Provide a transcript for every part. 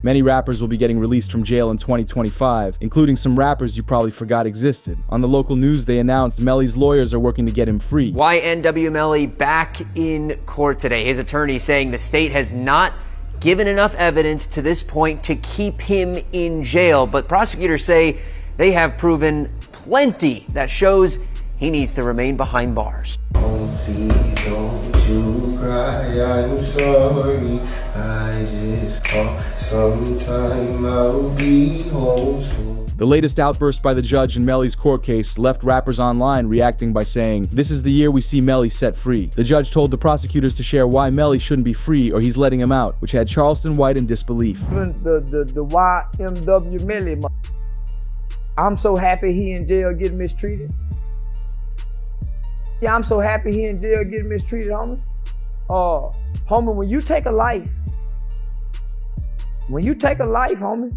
Many rappers will be getting released from jail in 2025, including some rappers you probably forgot existed. On the local news, they announced Melly's lawyers are working to get him free. YNW Melly back in court today. His attorney saying the state has not given enough evidence to this point to keep him in jail, but prosecutors say they have proven plenty that shows he needs to remain behind bars. Oh, please don't you cry, I'm sorry, I just call, sometime I'll be home soon. The latest outburst by the judge in Melly's court case left rappers online reacting by saying, "This is the year we see Melly set free." The judge told the prosecutors to share why Melly shouldn't be free or he's letting him out, which had Charleston White in disbelief. The YNW Melly, I'm so happy he in jail getting mistreated. Yeah, I'm so happy he in jail getting mistreated, homie. Homie, when you take a life, homie,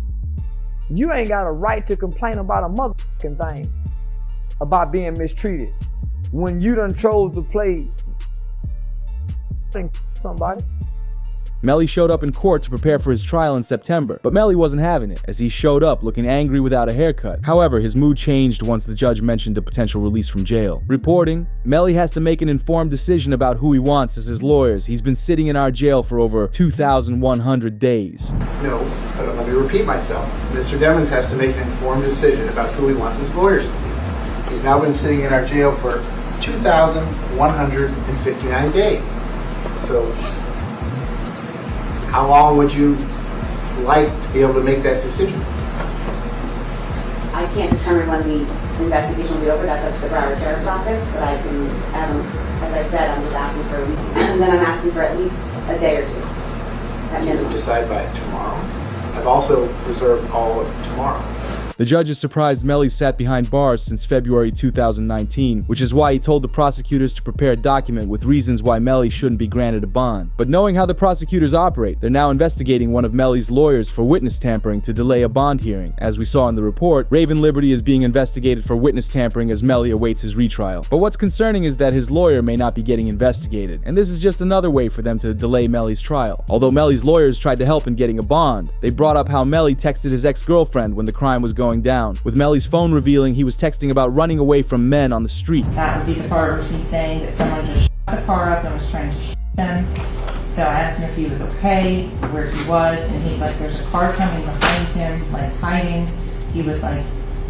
you ain't got a right to complain about a motherfucking thing about being mistreated when you done chose to play somebody. Melly showed up in court to prepare for his trial in September, but Melly wasn't having it, as he showed up looking angry without a haircut. However, his mood changed once the judge mentioned a potential release from jail. Reporting, Melly has to make an informed decision about who he wants as his lawyers. He's been sitting in our jail for over 2,100 days. No, but let me repeat myself. Mr. Devins has to make an informed decision about who he wants his lawyers to be. He's now been sitting in our jail for 2,159 days. So, how long would you like to be able to make that decision? I can't determine when the investigation will be over. That's up to the Broward Sheriff's Office, but I can, as I said, I'm just asking for a week. And then I'm asking for at least a day or two. At minimum. You decide by tomorrow. I've also reserved all of tomorrow. The judge is surprised Melly sat behind bars since February 2019, which is why he told the prosecutors to prepare a document with reasons why Melly shouldn't be granted a bond. But knowing how the prosecutors operate, they're now investigating one of Melly's lawyers for witness tampering to delay a bond hearing. As we saw in the report, Raven Liberty is being investigated for witness tampering as Melly awaits his retrial. But what's concerning is that his lawyer may not be getting investigated, and this is just another way for them to delay Melly's trial. Although Melly's lawyers tried to help in getting a bond, they brought up how Melly texted his ex-girlfriend when the crime was going down, with Melly's phone revealing he was texting about running away from men on the street. That would be the part where he's saying that someone just shot the car up and was trying to shoot him. So I asked him if he was okay, where he was, and he's like, there's a car coming behind him, like hiding. He was like,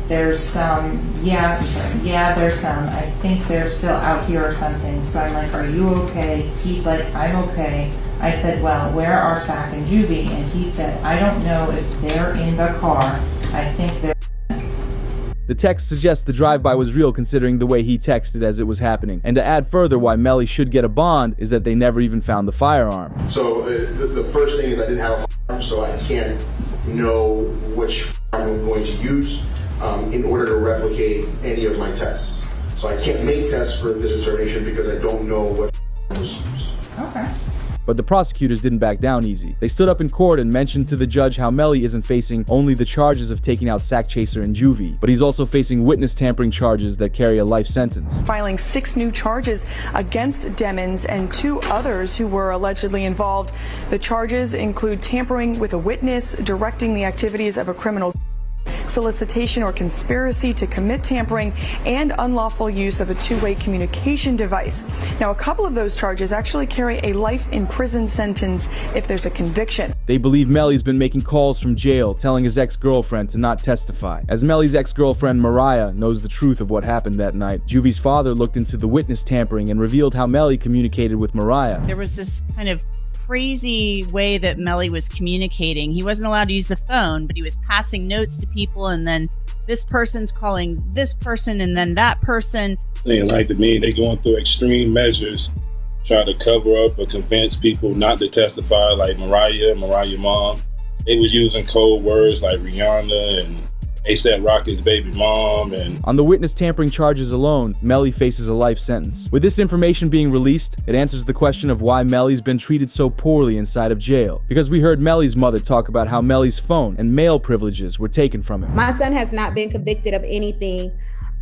there's some, there's some, I think they're still out here or something. So I'm like, are you okay? He's like, I'm okay. I said, well, where are Sack and Juvie? And he said, I don't know if they're in the car. I think they're. The text suggests the drive-by was real considering the way he texted as it was happening. And to add further why Melly should get a bond is that they never even found the firearm. So the first thing is I didn't have a firearm, so I can't know which firearm I'm going to use in order to replicate any of my tests. So I can't make tests for this determination because I don't know what firearm was used. Okay. But the prosecutors didn't back down easy. They stood up in court and mentioned to the judge how Melly isn't facing only the charges of taking out Sack Chaser and Juvie, but he's also facing witness tampering charges that carry a life sentence. Filing 6 new charges against Demmons and 2 others who were allegedly involved. The charges include tampering with a witness, directing the activities of a criminal, solicitation or conspiracy to commit tampering, and unlawful use of a two-way communication device. Now, a couple of those charges actually carry a life in prison sentence if there's a conviction. They believe Melly's been making calls from jail, telling his ex-girlfriend to not testify. As Melly's ex-girlfriend Mariah knows the truth of what happened that night, Juvie's father looked into the witness tampering and revealed how Melly communicated with Mariah. There was this kind of crazy way that Melly was communicating. He wasn't allowed to use the phone, but he was passing notes to people, and then this person's calling this person and then that person. Saying like to me, they going through extreme measures, trying to cover up or convince people not to testify, like Mariah mom. They was using code words like Rihanna and A$AP Rocky's baby mom. And on the witness tampering charges alone, Melly faces a life sentence. With this information being released, it answers the question of why Melly's been treated so poorly inside of jail. Because we heard Melly's mother talk about how Melly's phone and mail privileges were taken from him. My son has not been convicted of anything,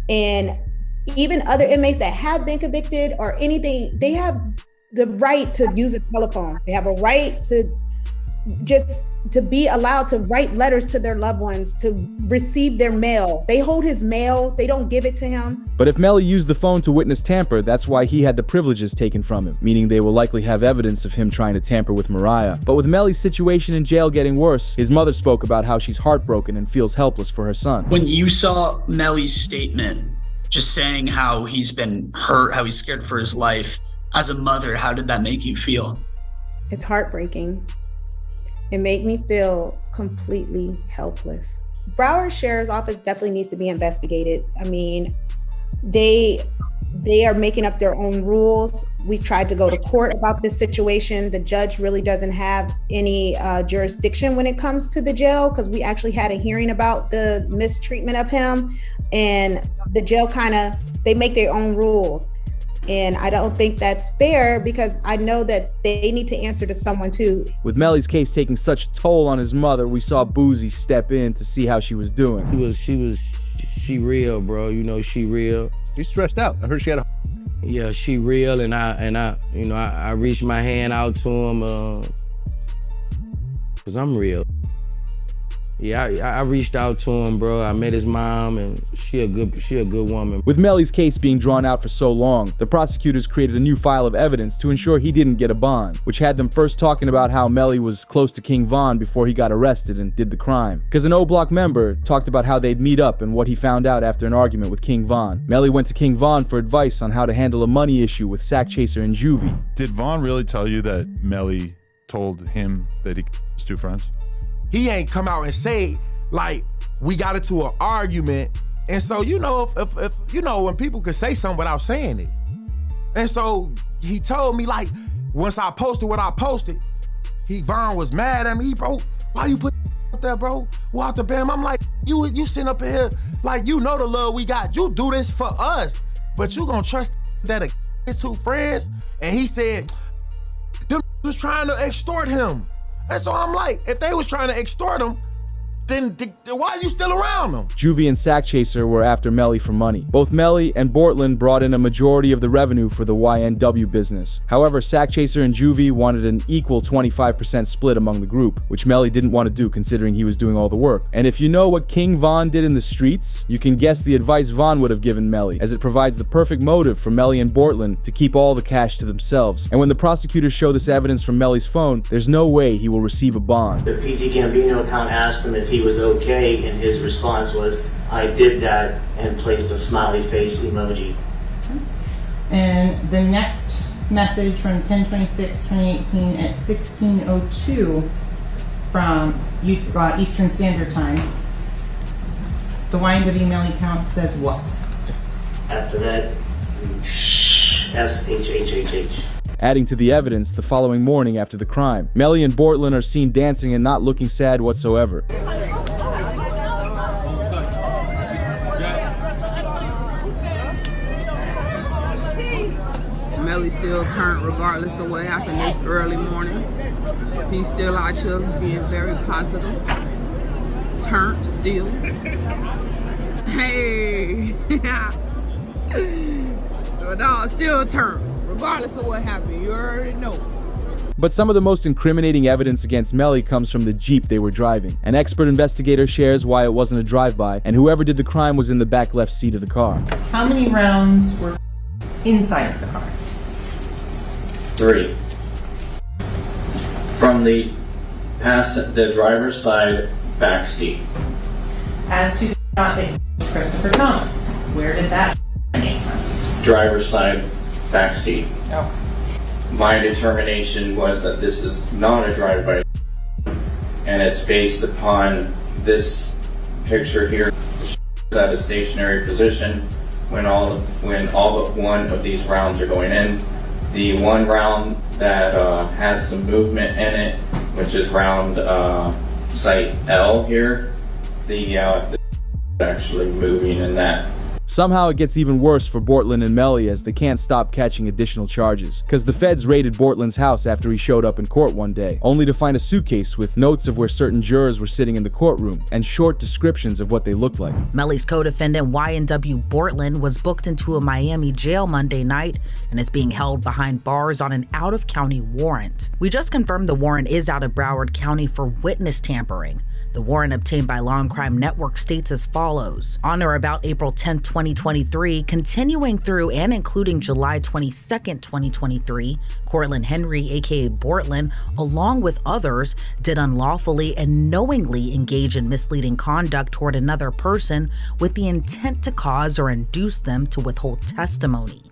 and even other inmates that have been convicted or anything, they have the right to use a telephone. They have a right to just to be allowed to write letters to their loved ones, to receive their mail. They hold his mail, they don't give it to him. But if Melly used the phone to witness tamper, that's why he had the privileges taken from him, meaning they will likely have evidence of him trying to tamper with Mariah. But with Melly's situation in jail getting worse, his mother spoke about how she's heartbroken and feels helpless for her son. When you saw Melly's statement, just saying how he's been hurt, how he's scared for his life, as a mother, how did that make you feel? It's heartbreaking. It made me feel completely helpless. Broward Sheriff's Office definitely needs to be investigated. I mean, they are making up their own rules. We tried to go to court about this situation. The judge really doesn't have any jurisdiction when it comes to the jail, because we actually had a hearing about the mistreatment of him, and the jail they make their own rules. And I don't think that's fair, because I know that they need to answer to someone too. With Melly's case taking such a toll on his mother, we saw Boozy step in to see how she was doing. She real, bro. You know, she real. She's stressed out. I heard she had a... Yeah, she real, and I reached my hand out to him, cause I'm real. Yeah, I reached out to him, bro. I met his mom, and she a good woman. With Melly's case being drawn out for so long, the prosecutors created a new file of evidence to ensure he didn't get a bond, which had them first talking about how Melly was close to King Von before he got arrested and did the crime. Because an O-Block member talked about how they'd meet up and what he found out after an argument with King Von. Melly went to King Von for advice on how to handle a money issue with Sack Chaser and Juvie. Did Von really tell you that Melly told him that he was two friends? He ain't come out and say, like, we got into an argument. And so, you know, if you know, when people could say something without saying it. And so he told me, like, once I posted what I posted, Von was mad at me. Bro, why you put up there, bro? Walk the bam. I'm like, you sitting up in here, like, you know the love we got. You do this for us, but you gonna trust that his two friends? And he said, them was trying to extort him. And so I'm like, if they was trying to extort him, then why are you still around them? Juvie and Sack Chaser were after Melly for money. Both Melly and Bortland brought in a majority of the revenue for the YNW business. However, Sack Chaser and Juvie wanted an equal 25% split among the group, which Melly didn't want to do considering he was doing all the work. And if you know what King Von did in the streets, you can guess the advice Von would have given Melly, as it provides the perfect motive for Melly and Bortland to keep all the cash to themselves. And when the prosecutors show this evidence from Melly's phone, there's no way he will receive a bond. The PT Gambino account asked him if he was okay, and his response was, I did that, and placed a smiley face emoji. And the next message from 10/26/2018 at 16:02 from Eastern Standard Time, the YNW Melly count says what? After that, SHHHH. Adding to the evidence, the following morning after the crime, Melly and Bortland are seen dancing and not looking sad whatsoever. Melly still turned regardless of what happened this early morning. He's still out here being very positive. Turned still. Hey! No, still turned. Regardless of what happened, you already know. But some of the most incriminating evidence against Melly comes from the Jeep they were driving. An expert investigator shares why it wasn't a drive-by, and whoever did the crime was in the back left seat of the car. How many rounds were inside of the car? 3. From the driver's side back seat. As to the shot that Christopher Thomas, where did that come from? Driver's side back seat. Oh. My determination was that this is not a drive-by, and it's based upon this picture here at a stationary position when all but one of these rounds are going in. The one round that has some movement in it, which is round site L here, the actually moving in that Somehow it gets even worse for Bortland and Melly as they can't stop catching additional charges, because the feds raided Bortland's house after he showed up in court one day, only to find a suitcase with notes of where certain jurors were sitting in the courtroom and short descriptions of what they looked like. Melly's co-defendant YNW Bortland was booked into a Miami jail Monday night and is being held behind bars on an out-of-county warrant. We just confirmed the warrant is out of Broward County for witness tampering. The warrant obtained by Law and Crime Network states as follows. On or about April 10, 2023, continuing through and including July 22, 2023, Cortland Henry, aka Bortland, along with others, did unlawfully and knowingly engage in misleading conduct toward another person with the intent to cause or induce them to withhold testimony.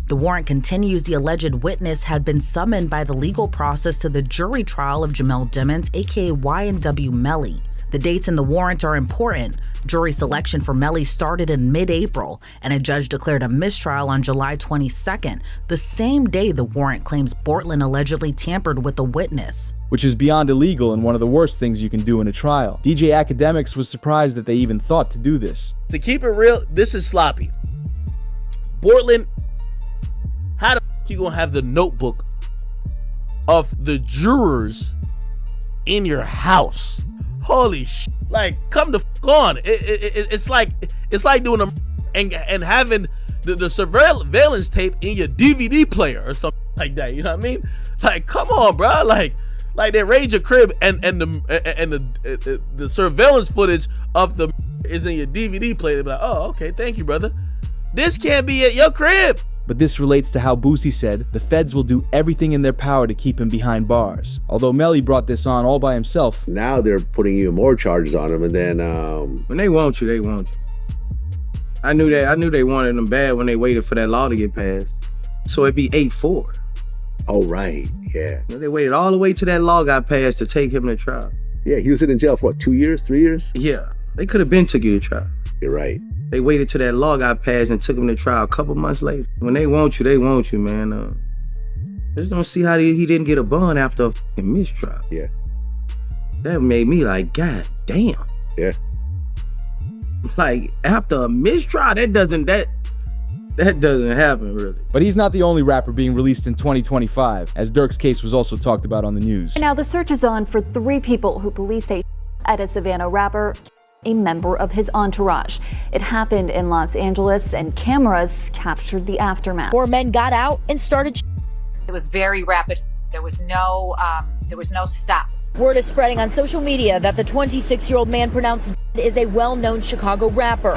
The warrant continues the alleged witness had been summoned by the legal process to the jury trial of Jamel Demons, aka YNW Melly. The dates in the warrant are important. Jury selection for Melly started in mid-April, and a judge declared a mistrial on July 22nd, the same day the warrant claims Bortland allegedly tampered with a witness. Which is beyond illegal and one of the worst things you can do in a trial. DJ Academics was surprised that they even thought to do this. To keep it real, this is sloppy. Bortland, how the f you gonna have the notebook of the jurors in your house? Holy shit. Like, come the f on. It's like doing a and having the surveillance tape in your DVD player or something like that. You know what I mean? Like, come on, bro. Like they raid your crib and the surveillance footage of the is in your DVD player. They be like, oh, okay, thank you, brother. This can't be at your crib. But this relates to how Boosie said the feds will do everything in their power to keep him behind bars. Although Melly brought this on all by himself. Now they're putting even more charges on him, and then when they want you, they want you. I knew they wanted him bad when they waited for that law to get passed. So it'd be 8-4. Oh right, yeah. You know, they waited all the way till that law got passed to take him to trial. Yeah, he was sitting in jail for what, 2 years, 3 years? Yeah, they could have been took you to trial. You're right. They waited till that law got passed and took him to trial a couple months later. When they want you, man. Just don't see how he didn't get a bond after a fucking mistrial. Yeah. That made me like, God damn. Yeah. Like, after a mistrial, that doesn't happen, really. But he's not the only rapper being released in 2025, as Durk's case was also talked about on the news. Now the search is on for 3 people who police say at a Savannah rapper, a member of his entourage. It happened in Los Angeles and cameras captured the aftermath. 4 men got out and started. It was very rapid. There was no stop. Word is spreading on social media that the 26-year-old man pronounced is a well-known Chicago rapper.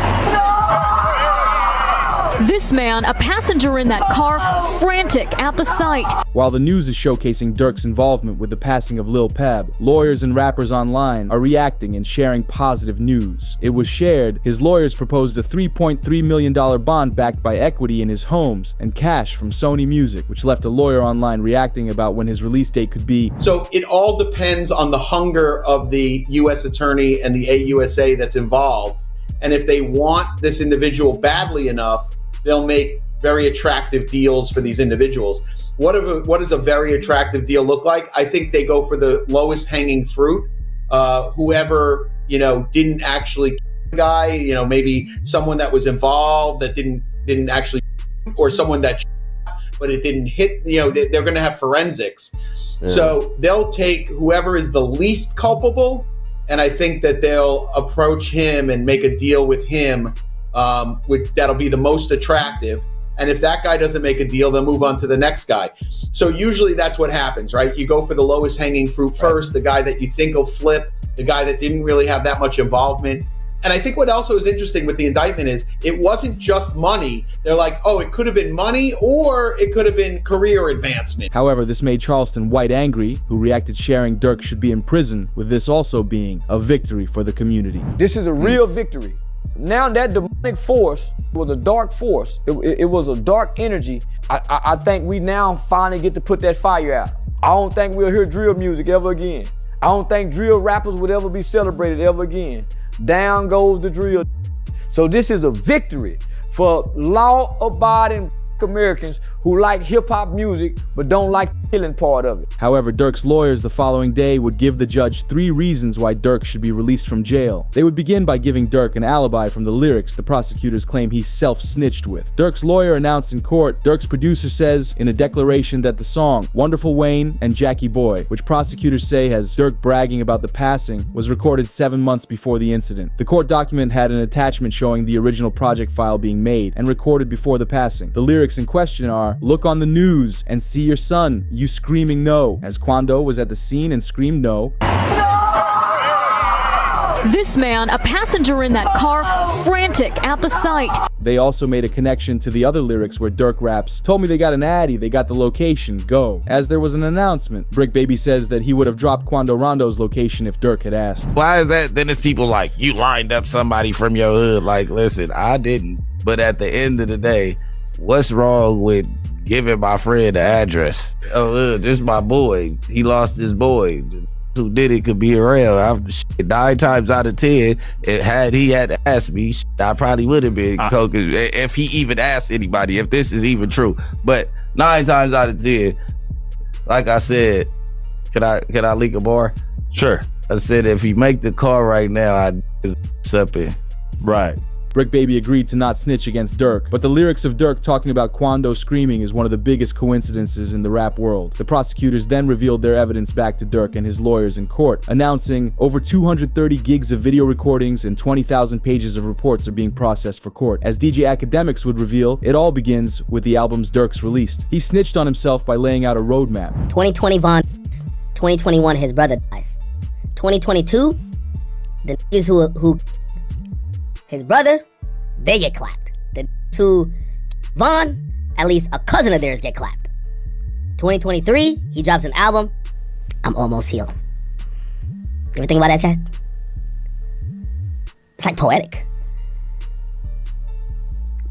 This man, a passenger in that car, frantic at the sight. While the news is showcasing Durk's involvement with the passing of Lil Pab, lawyers and rappers online are reacting and sharing positive news. It was shared, his lawyers proposed a $3.3 million bond backed by equity in his homes and cash from Sony Music, which left a lawyer online reacting about when his release date could be. So it all depends on the hunger of the U.S. attorney and the AUSA that's involved. And if they want this individual badly enough, they'll make very attractive deals for these individuals. What does a very attractive deal look like? I think they go for the lowest hanging fruit. Whoever, didn't actually the guy, maybe someone that was involved that didn't actually, or someone that, but it didn't hit, they're going to have forensics. Yeah. So they'll take whoever is the least culpable, and I think that they'll approach him and make a deal with him. That'll be the most attractive. And if that guy doesn't make a deal, they'll move on to the next guy. So usually that's what happens, right? You go for the lowest hanging fruit first, the guy that you think will flip, the guy that didn't really have that much involvement. And I think what also is interesting with the indictment is it wasn't just money. They're like, oh, it could have been money or it could have been career advancement. However, this made Charleston White angry, who reacted sharing Durk should be in prison, with this also being a victory for the community. This is a real victory. Now that demonic force was a dark force. It was a dark energy. I think we now finally get to put that fire out. I don't think we'll hear drill music ever again. I don't think drill rappers would ever be celebrated ever again. Down goes the drill. So this is a victory for law-abiding Americans who like hip-hop music but don't like the killing part of it. However, Durk's lawyers the following day would give the judge 3 reasons why Durk should be released from jail. They would begin by giving Durk an alibi from the lyrics the prosecutors claim he self-snitched with. Durk's lawyer announced in court, Durk's producer says in a declaration that the song Wonderful Wayne and Jackie Boy, which prosecutors say has Durk bragging about the passing, was recorded 7 months before the incident. The court document had an attachment showing the original project file being made and recorded before the passing. The lyrics in question are, "Look on the news and see your son, you screaming no," as Quando was at the scene and screamed no. This man, a passenger in that car, frantic at the sight. They also made a connection to the other lyrics where Durk raps, "Told me they got an addy, they got the location, go." As there was an announcement, Brick Baby says that he would have dropped Quando Rondo's location if Durk had asked. Why is that? Then it's people like, you lined up somebody from your hood. Like, listen, I didn't. But at the end of the day, what's wrong with giving my friend the address? Oh, this is my boy. He lost his boy. Who did it could be around. 9 times out of 10, had he had asked me, I probably would have been coking if he even asked anybody, if this is even true. But 9 times out of 10, like I said, can I leak a bar? Sure. I said if he make the call right now, I'd up it. Right. Brick Baby agreed to not snitch against Durk, but the lyrics of Durk talking about Quando screaming is one of the biggest coincidences in the rap world. The prosecutors then revealed their evidence back to Durk and his lawyers in court, announcing over 230 gigs of video recordings and 20,000 pages of reports are being processed for court. As DJ Academics would reveal, it all begins with the albums Durk's released. He snitched on himself by laying out a roadmap. 2020 Von, 2021 his brother dies. 2022, the niggas who his brother, they get clapped. The two Von, at least a cousin of theirs get clapped. 2023, he drops an album, I'm almost healed. You ever think about that, Chad? It's like poetic.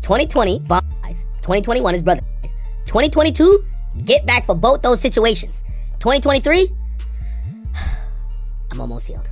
2020, Von dies. 2021, his brother dies. 2022, get back for both those situations. 2023, I'm almost healed.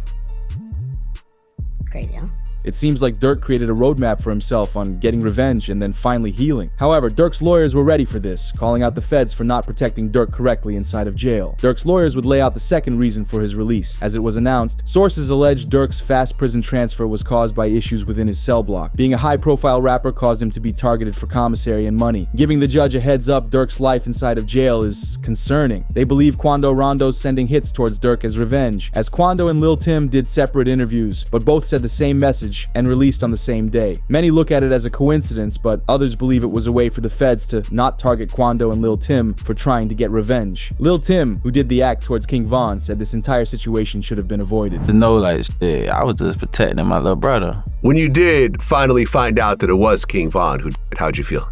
Crazy, huh? It seems like Durk created a roadmap for himself on getting revenge and then finally healing. However, Durk's lawyers were ready for this, calling out the feds for not protecting Durk correctly inside of jail. Durk's lawyers would lay out the second reason for his release. As it was announced, sources alleged Durk's fast prison transfer was caused by issues within his cell block. Being a high-profile rapper caused him to be targeted for commissary and money. Giving the judge a heads up Durk's life inside of jail is concerning. They believe Quando Rondo's sending hits towards Durk as revenge, as Quando and Lil Tim did separate interviews, but both said the same message and released on the same day. Many look at it as a coincidence, but others believe it was a way for the feds to not target Quando and Lil Tim for trying to get revenge. Lil Tim, who did the act towards King Von, said this entire situation should have been avoided. No, like, shit, I was just protecting my little brother. When you did finally find out that it was King Von who did it, how'd you feel?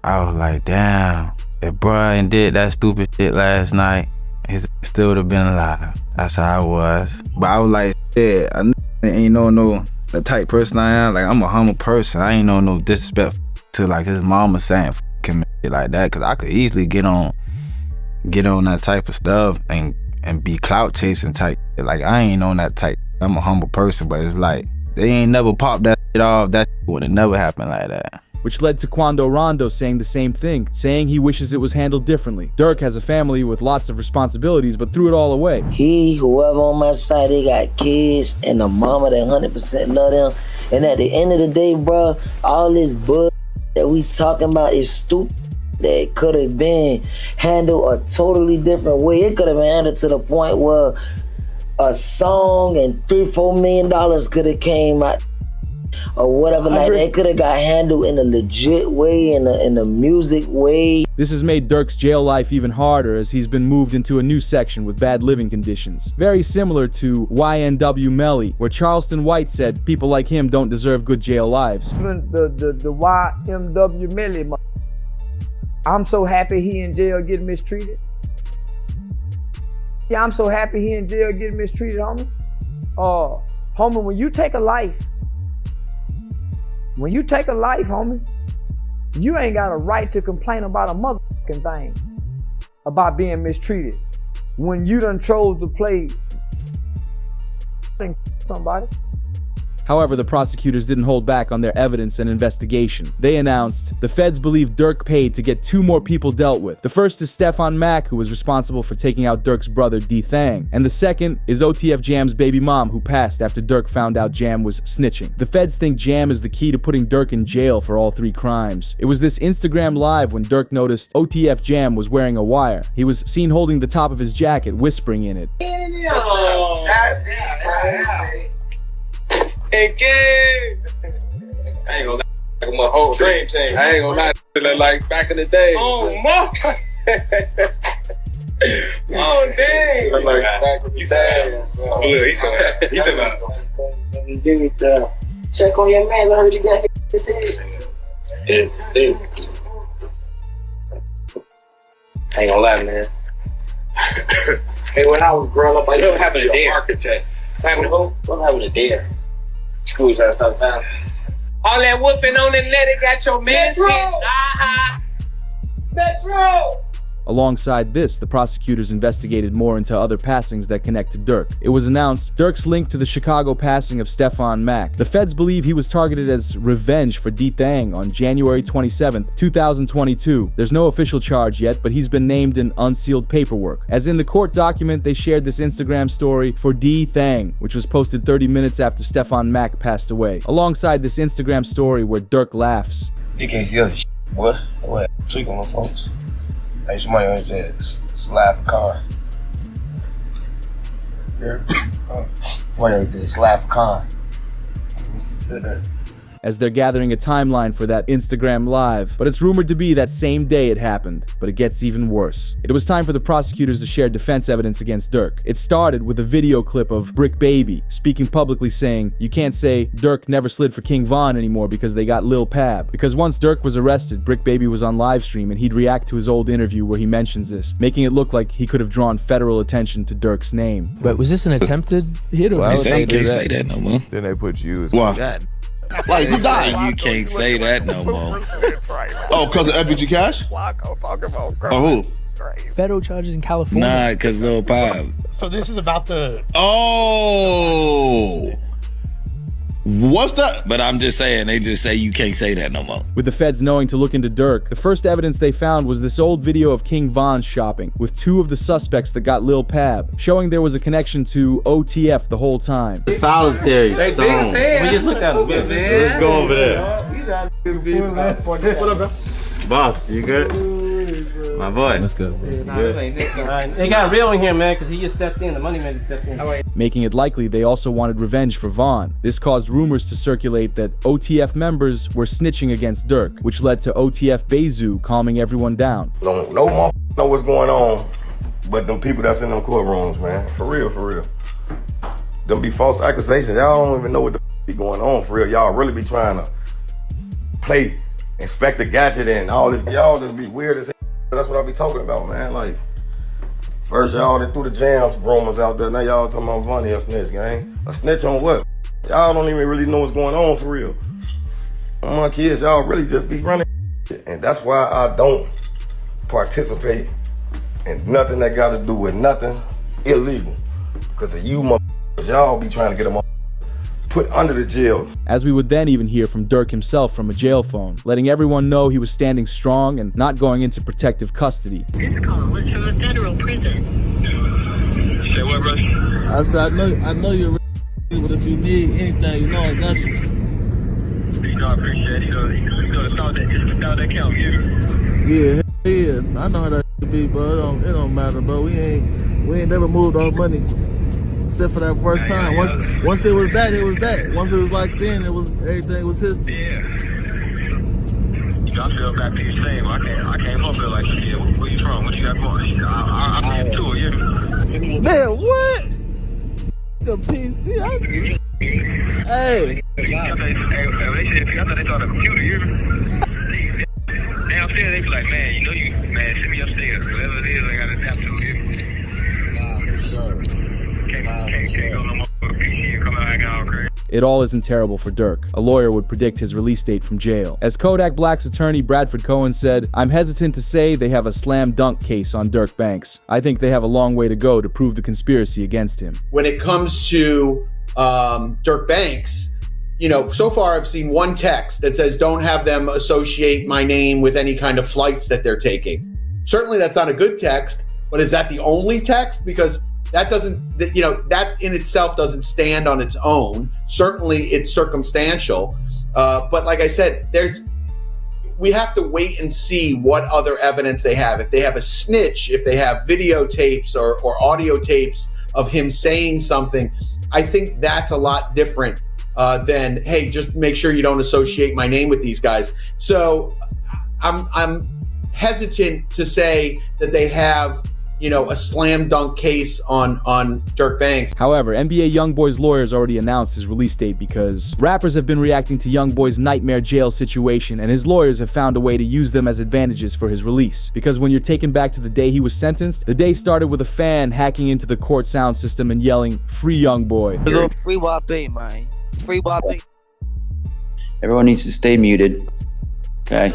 I was like, damn, if Brian did that stupid shit last night, he still would have been alive. That's how I was. But I was like, shit, I ain't no the type person I am. Like, I'm a humble person. I ain't no disrespect to like his mama saying f him like that, cause I could easily get on that type of stuff and be clout chasing type. Like, I ain't on that type. I'm a humble person, but it's like they ain't never popped that shit off. That would have never happened like that. Which led to Quando Rondo saying the same thing, saying he wishes it was handled differently. Durk has a family with lots of responsibilities, but threw it all away. Whoever on my side, they got kids and a mama that 100% love them. And at the end of the day, bro, all this bull that we talking about is stupid. That could have been handled a totally different way. It could have been handled to the point where a song and $3-4 million could have came out. Or whatever, like that could have got handled in a legit way, in a music way. This has made Durk's jail life even harder as he's been moved into a new section with bad living conditions. Very similar to YNW Melly, where Charleston White said people like him don't deserve good jail lives. The YNW Melly, I'm so happy he in jail getting mistreated. Yeah, I'm so happy he in jail getting mistreated, homie. Homie, when you take a life, homie, you ain't got a right to complain about a motherfucking thing about being mistreated when you done chose to play somebody. However, the prosecutors didn't hold back on their evidence and investigation. They announced, the feds believe Durk paid to get 2 more people dealt with. The first is Stephon Mack, who was responsible for taking out Durk's brother D-Thang, and the second is OTF Jam's baby mom, who passed after Durk found out Jam was snitching. The feds think Jam is the key to putting Durk in jail for all 3 crimes. It was this Instagram live when Durk noticed OTF Jam was wearing a wire. He was seen holding the top of his jacket, whispering in it. I ain't gonna lie, my whole dream changed. I ain't gonna lie, like back in the day. Oh my! Oh dang! Like back in the day. Look, he took out. Give me the check on your man. I heard you got his head. Yeah. I ain't gonna lie, man. Hey, when I was growing up, I don't have a dare. Architect. Having who? What having a dare? School trying to stop time. All that woofing on the net, it got your man shit. Metro! Alongside this, the prosecutors investigated more into other passings that connect to Durk. It was announced Durk's link to the Chicago passing of Stephon Mack. The feds believe he was targeted as revenge for D-Thang on January 27, 2022. There's no official charge yet, but he's been named in unsealed paperwork. As in the court document, they shared this Instagram story for D-Thang, which was posted 30 minutes after Stephon Mack passed away. Alongside this Instagram story where Durk laughs. You can't see us, what? What? Tweaking my folks. Hey, somebody always said, slap a car. Somebody always said, slap a car. As they're gathering a timeline for that Instagram live, but it's rumored to be that same day it happened, but it gets even worse. It was time for the prosecutors to share defense evidence against Durk. It started with a video clip of Brick Baby speaking publicly saying, you can't say Durk never slid for King Von anymore because they got Lil Pab. Because once Durk was arrested, Brick Baby was on live stream and he'd react to his old interview where he mentions this, making it look like he could have drawn federal attention to Durk's name. But was this an attempted hit or Well, they can't say that no more. Then they put you as God. Like, who died? You can't say that no more. Oh, because of FBG Cash? Oh, who? Federal charges in California. Nah, because Lil Pab. So this is about the... Oh! What's that? But I'm just saying, they just say you can't say that no more. With the feds knowing to look into Durk, the first evidence they found was this old video of King Von shopping with 2 of the suspects that got Lil Pab, showing there was a connection to OTF the whole time. Solitary stone. We just looked at him. Let's go over there. What up, bro? Boss, you good? My boy. Let's go. They got real in here, man, because he just stepped in. The money man just stepped in. Making it likely they also wanted revenge for Von. This caused rumors to circulate that OTF members were snitching against Durk, which led to OTF Bezu calming everyone down. No motherfucker know what's going on, but them people that's in them courtrooms, man. For real, for real. Them be false accusations. Y'all don't even know what the be going on, for real. Y'all really be trying to play Inspector Gadget and all this. Y'all just be weird as hell. That's what I be talking about, man. Like, first y'all done threw the jams rumors out there. Now y'all talking about Vonnie a snitch, gang. A snitch on what? Y'all don't even really know what's going on, for real. My kids, y'all really just be running shit. And that's why I don't participate in nothing that got to do with nothing illegal. Because of you motherfuckers, y'all be trying to get them put under the jail. As we would then even hear from Durk himself from a jail phone, letting everyone know he was standing strong and not going into protective custody. This call is from a federal prison. Say what, bro? I said, I know you're but if you need anything, you know I got you. You know, I appreciate it. You know, start that count, Yeah, I know how that be, but it don't matter, bro. We ain't never moved our money. Except for that first time. Once it was that, it was that. Once it was like then, everything was history. Yeah. I feel back to the same. I came up here like, shit, where you from? What you got going? I came to it, yeah. Man, what? The PC. Hey. They thought they saw the computer, you downstairs, they be like, man, you know man, send me upstairs. Whatever it is, I got to tap to it. Nah, for sure. Can't go no more with a PC and come out and all crazy. It all isn't terrible for Durk. A lawyer would predict his release date from jail. As Kodak Black's attorney Bradford Cohen said, I'm hesitant to say they have a slam dunk case on Durk Banks. I think they have a long way to go to prove the conspiracy against him. When it comes to Durk Banks, so far I've seen one text that says, don't have them associate my name with any kind of flights that they're taking. Certainly that's not a good text, but is that the only text? Because that doesn't, that in itself doesn't stand on its own. Certainly it's circumstantial. But like I said, we have to wait and see what other evidence they have. If they have a snitch, if they have videotapes or audio tapes of him saying something, I think that's a lot different than, hey, just make sure you don't associate my name with these guys. So I'm hesitant to say that they have, a slam dunk case on Durk Banks. However, NBA YoungBoy's lawyers already announced his release date because rappers have been reacting to YoungBoy's nightmare jail situation, and his lawyers have found a way to use them as advantages for his release. Because when you're taken back to the day he was sentenced, the day started with a fan hacking into the court sound system and yelling, "Free YoungBoy." Free YB, man. Free YB. Everyone needs to stay muted. Okay.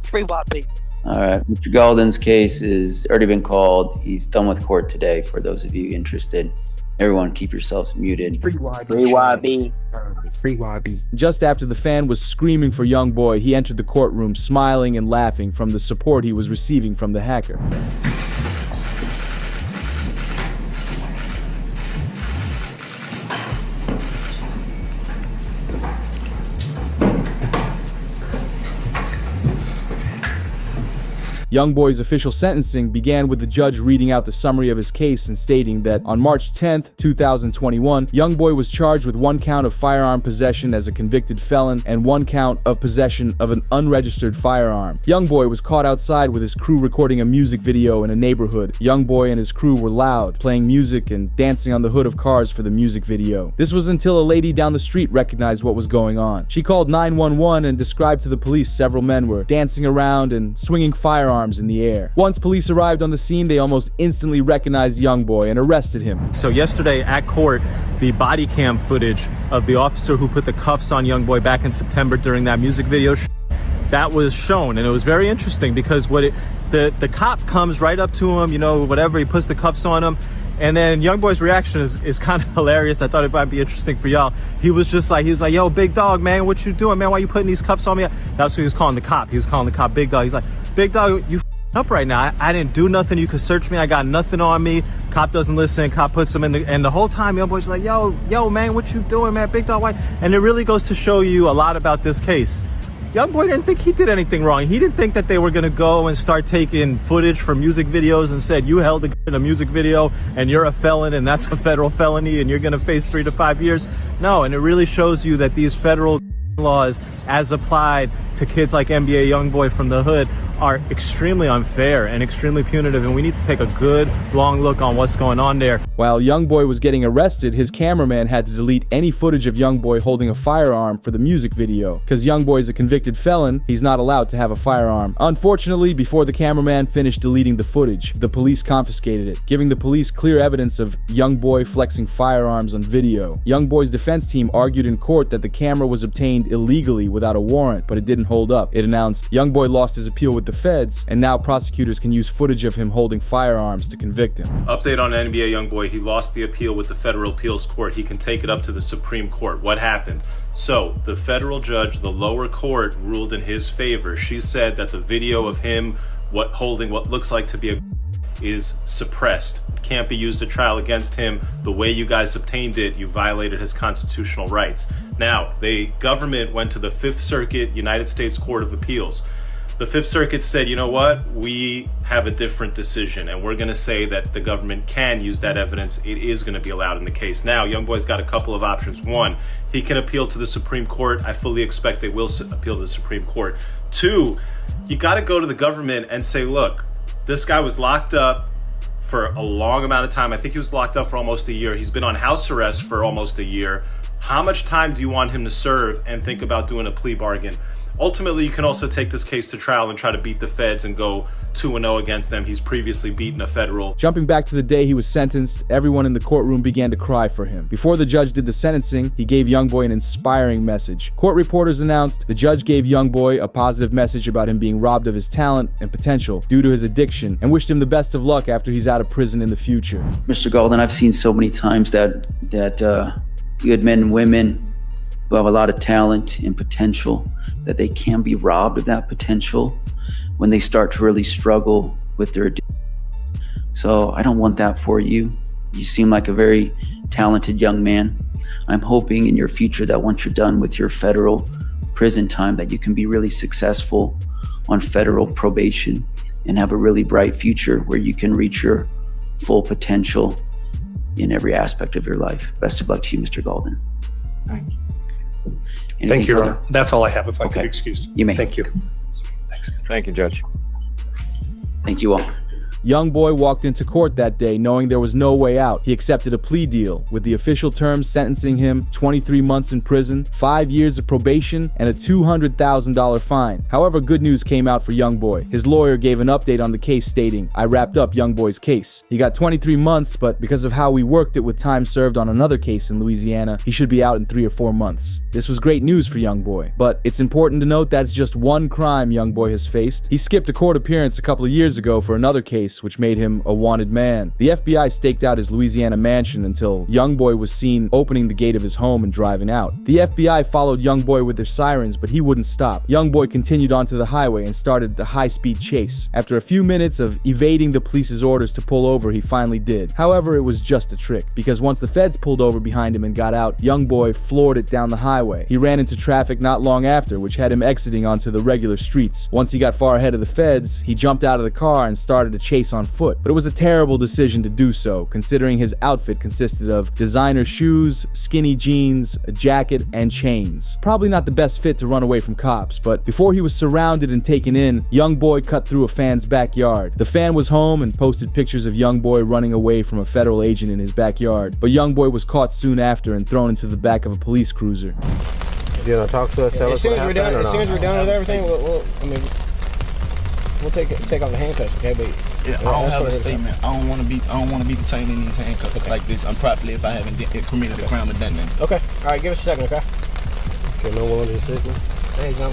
Free YB. All right. Mr. Golden's case has already been called. He's done with court today. For those of you interested, everyone keep yourselves muted. Free YB. Free YB. Free YB. Just after the fan was screaming for YoungBoy, he entered the courtroom smiling and laughing from the support he was receiving from the hacker. YoungBoy's official sentencing began with the judge reading out the summary of his case and stating that on March 10th, 2021, YoungBoy was charged with 1 count of firearm possession as a convicted felon and 1 count of possession of an unregistered firearm. YoungBoy was caught outside with his crew recording a music video in a neighborhood. YoungBoy and his crew were loud, playing music and dancing on the hood of cars for the music video. This was until a lady down the street recognized what was going on. She called 911 and described to the police several men were dancing around and swinging firearms in the air. Once police arrived on the scene, they almost instantly recognized YoungBoy and arrested him. So yesterday at court, the body cam footage of the officer who put the cuffs on YoungBoy back in September during that music video, that was shown, and it was very interesting because the cop comes right up to him, whatever, he puts the cuffs on him. And then YoungBoy's reaction is kind of hilarious. I thought it might be interesting for y'all. He was like, yo, big dog, man, what you doing, man? Why you putting these cuffs on me? That's what he was calling the cop. He was calling the cop big dog. He's like, big dog, you up right now. I didn't do nothing. You can search me. I got nothing on me. Cop doesn't listen. Cop puts him in and the whole time YoungBoy's like, yo, man, what you doing, man? Big dog, why? And it really goes to show you a lot about this case. YoungBoy didn't think he did anything wrong. He didn't think that they were going to go and start taking footage from music videos and said, you held in a music video and you're a felon and that's a federal felony and you're going to face 3 to 5 years. No, and it really shows you that these federal laws as applied to kids like NBA YoungBoy from the hood are extremely unfair and extremely punitive, and we need to take a good long look on what's going on there. While YoungBoy was getting arrested, his cameraman had to delete any footage of YoungBoy holding a firearm for the music video. Because YoungBoy is a convicted felon, he's not allowed to have a firearm. Unfortunately, before the cameraman finished deleting the footage, the police confiscated it, giving the police clear evidence of YoungBoy flexing firearms on video. YoungBoy's defense team argued in court that the camera was obtained illegally without a warrant, but it didn't hold up. It announced YoungBoy lost his appeal with the feds, and now prosecutors can use footage of him holding firearms to convict him. Update on NBA YoungBoy. He lost the appeal with the federal appeals court. He can take it up to the Supreme Court. What happened? So the federal judge, the lower court, ruled in his favor. She said that the video of him holding what looks like to be a is suppressed. Can't be used at trial against him. The way you guys obtained it, you violated his constitutional rights. Now, the government went to the 5th Circuit United States Court of Appeals. The 5th Circuit said, you know what, we have a different decision, and we're going to say that the government can use that evidence. It is going to be allowed in the case. Now, YoungBoy's got a couple of options. 1, he can appeal to the Supreme Court. I fully expect they will appeal to the Supreme Court. 2, you got to go to the government and say, look, this guy was locked up for a long amount of time. I think he was locked up for almost a year. He's been on house arrest for almost a year. How much time do you want him to serve, and think about doing a plea bargain? Ultimately, you can also take this case to trial and try to beat the feds and go 2-0 against them. He's previously beaten a federal. Jumping back to the day he was sentenced, everyone in the courtroom began to cry for him. Before the judge did the sentencing, he gave YoungBoy an inspiring message. Court reporters announced the judge gave YoungBoy a positive message about him being robbed of his talent and potential due to his addiction, and wished him the best of luck after he's out of prison in the future. Mr. Golden, I've seen so many times that good men and women who have a lot of talent and potential, that they can be robbed of that potential when they start to really struggle with their addiction. So I don't want that for you. You seem like a very talented young man. I'm hoping in your future that once you're done with your federal prison time, that you can be really successful on federal probation and have a really bright future where you can reach your full potential in every aspect of your life. Best of luck to you, Mr. Golden. Thank you. Anything Thank you, Your further? Honor. That's all I have, if I Okay. could excuse. You may. Thank you. Thank you, Judge. Thank you all. YoungBoy walked into court that day knowing there was no way out. He accepted a plea deal, with the official terms sentencing him 23 months in prison, 5 years of probation, and a $200,000 fine. However, good news came out for YoungBoy. His lawyer gave an update on the case stating, "I wrapped up YoungBoy's case. He got 23 months, but because of how we worked it with time served on another case in Louisiana, he should be out in 3 or 4 months." This was great news for YoungBoy, but it's important to note that's just one crime YoungBoy has faced. He skipped a court appearance a couple of years ago for another case, which made him a wanted man. The FBI staked out his Louisiana mansion until YoungBoy was seen opening the gate of his home and driving out. The FBI followed YoungBoy with their sirens, but he wouldn't stop. YoungBoy continued onto the highway and started the high-speed chase. After a few minutes of evading the police's orders to pull over, he finally did. However, it was just a trick, because once the feds pulled over behind him and got out, YoungBoy floored it down the highway. He ran into traffic not long after, which had him exiting onto the regular streets. Once he got far ahead of the feds, he jumped out of the car and started a chase on foot. But it was a terrible decision to do so, considering his outfit consisted of designer shoes, skinny jeans, a jacket, and chains. Probably not the best fit to run away from cops, but before he was surrounded and taken in, YoungBoy cut through a fan's backyard. The fan was home and posted pictures of YoungBoy running away from a federal agent in his backyard, but YoungBoy was caught soon after and thrown into the back of a police cruiser. You gonna talk to us? Tell us what happened, or As soon as we're done with everything, we'll take off the handcuffs, okay? But yeah, I don't have a statement. I don't want to be detained in these handcuffs like this improperly if I haven't committed a crime or done that. Okay. All right, give us a second, okay? Okay, no voluntary statement. Hey, he's not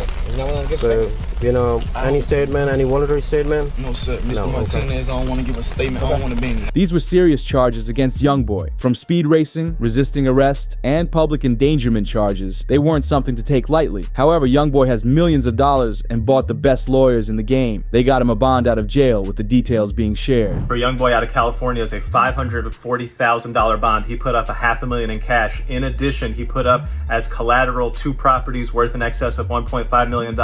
willing to give a So, statement. any statement, any voluntary statement? No, sir. Mr. Martinez, I don't want to give a statement. I don't want to be in this. These were serious charges against YoungBoy. From speed racing, resisting arrest, and public endangerment charges, they weren't something to take lightly. However, YoungBoy has millions of dollars and bought the best lawyers in the game. They got him a bond out of jail, with the details being shared. For YoungBoy out of California is a $540,000 bond. He put up $500,000 in cash. In addition, he put up as collateral 2 properties worth in excess of $1.5 million,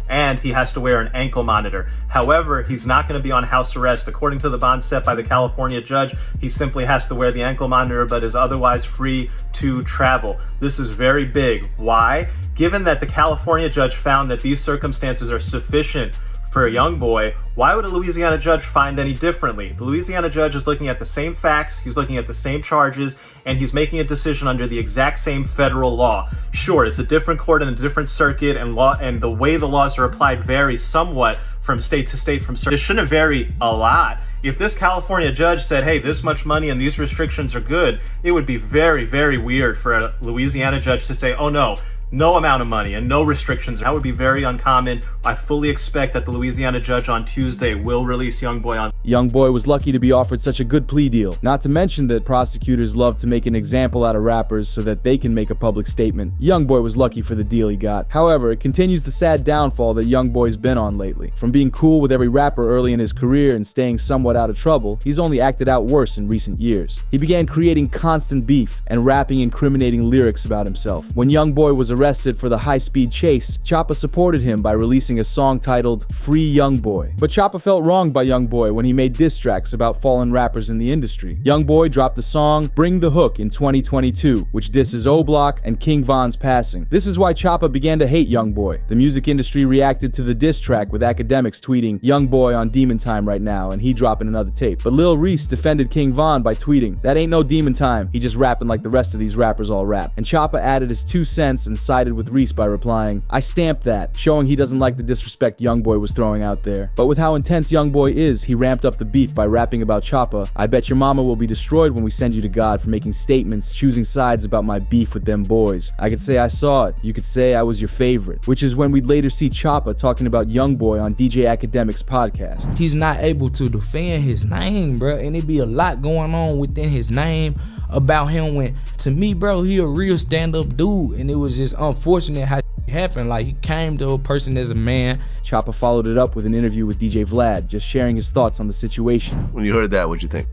and he has to wear an ankle monitor. However, he's not going to be on house arrest. According to the bond set by the California judge, he simply has to wear the ankle monitor, but is otherwise free to travel. This is very big. Why? Given that the California judge found that these circumstances are sufficient for a YoungBoy, why would a Louisiana judge find any differently? The Louisiana judge is looking at the same facts, he's looking at the same charges, and he's making a decision under the exact same federal law. Sure, it's a different court and a different circuit, and the way the laws are applied varies somewhat from state to state, from circuit. It shouldn't vary a lot. If this California judge said, hey, this much money and these restrictions are good, it would be very, very weird for a Louisiana judge to say, oh no amount of money and no restrictions. That would be very uncommon. I fully expect that the Louisiana judge on Tuesday will release YoungBoy on. YoungBoy was lucky to be offered such a good plea deal. Not to mention that prosecutors love to make an example out of rappers so that they can make a public statement. YoungBoy was lucky for the deal he got. However, it continues the sad downfall that YoungBoy's been on lately. From being cool with every rapper early in his career and staying somewhat out of trouble, he's only acted out worse in recent years. He began creating constant beef and rapping incriminating lyrics about himself. When YoungBoy was arrested for the high-speed chase, Choppa supported him by releasing a song titled Free YoungBoy. But Choppa felt wronged by YoungBoy when he made diss tracks about fallen rappers in the industry. YoungBoy dropped the song Bring the Hook in 2022, which disses O-Block and King Von's passing. This is why Choppa began to hate YoungBoy. The music industry reacted to the diss track with academics tweeting YoungBoy on Demon Time right now, and he dropping another tape. But Lil Reese defended King Von by tweeting, that ain't no Demon Time, he just rapping like the rest of these rappers all rap. And Choppa added his 2 cents and sided with Reese by replying, I stamped that, showing he doesn't like the disrespect YoungBoy was throwing out there. But with how intense YoungBoy is, he ramped up the beef by rapping about Choppa. I bet your mama will be destroyed when we send you to God for making statements, choosing sides about my beef with them boys. I could say I saw it, you could say I was your favorite, which is when we'd later see Choppa talking about YoungBoy on DJ Academic's podcast. He's not able to defend his name, bro, and it be a lot going on within his name. about him when, to me, bro, he a real stand-up dude, and it was just unfortunate how it happened. Like, he came to a person as a man. Choppa followed it up with an interview with DJ Vlad, just sharing his thoughts on the situation. When you heard that, what'd you think?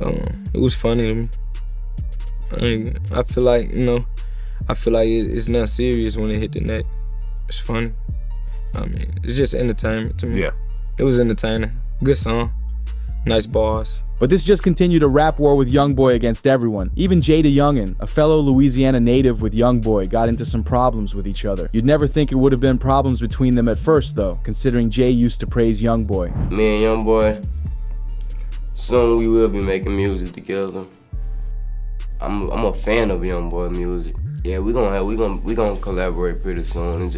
It was funny to me. I feel like, it's not serious when it hit the net. It's funny. It's just entertainment to me. Yeah. It was entertaining. Good song. Nice bars. But this just continued a rap war with YoungBoy against everyone. Even Jay the Youngin, a fellow Louisiana native with YoungBoy, got into some problems with each other. You'd never think it would have been problems between them at first though, considering Jay used to praise YoungBoy. Me and YoungBoy, soon we will be making music together. I'm a fan of YoungBoy music. Yeah, we gonna collaborate pretty soon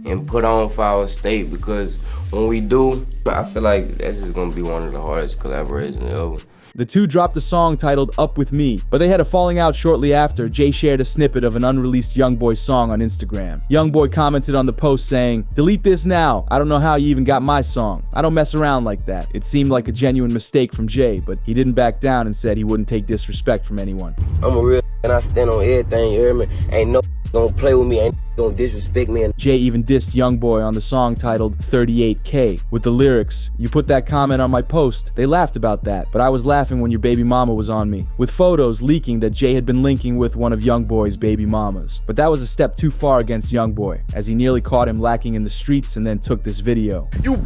and put on for our state, because when we do, I feel like this is gonna be one of the hardest collaborations ever. The two dropped a song titled Up With Me, but they had a falling out shortly after. Jay shared a snippet of an unreleased YoungBoy song on Instagram. YoungBoy commented on the post saying, "Delete this now. I don't know how you even got my song. I don't mess around like that." It seemed like a genuine mistake from Jay, but he didn't back down and said he wouldn't take disrespect from anyone. I'm a real and I stand on everything, you hear me? Ain't no gonna play with me, ain't gonna disrespect me. Jay even dissed YoungBoy on the song titled 38K with the lyrics, "You put that comment on my post. They laughed about that, but I was laughing when your baby mama was on me," with photos leaking that Jay had been linking with one of YoungBoy's baby mamas. But that was a step too far against YoungBoy, as he nearly caught him lacking in the streets and then took this video. You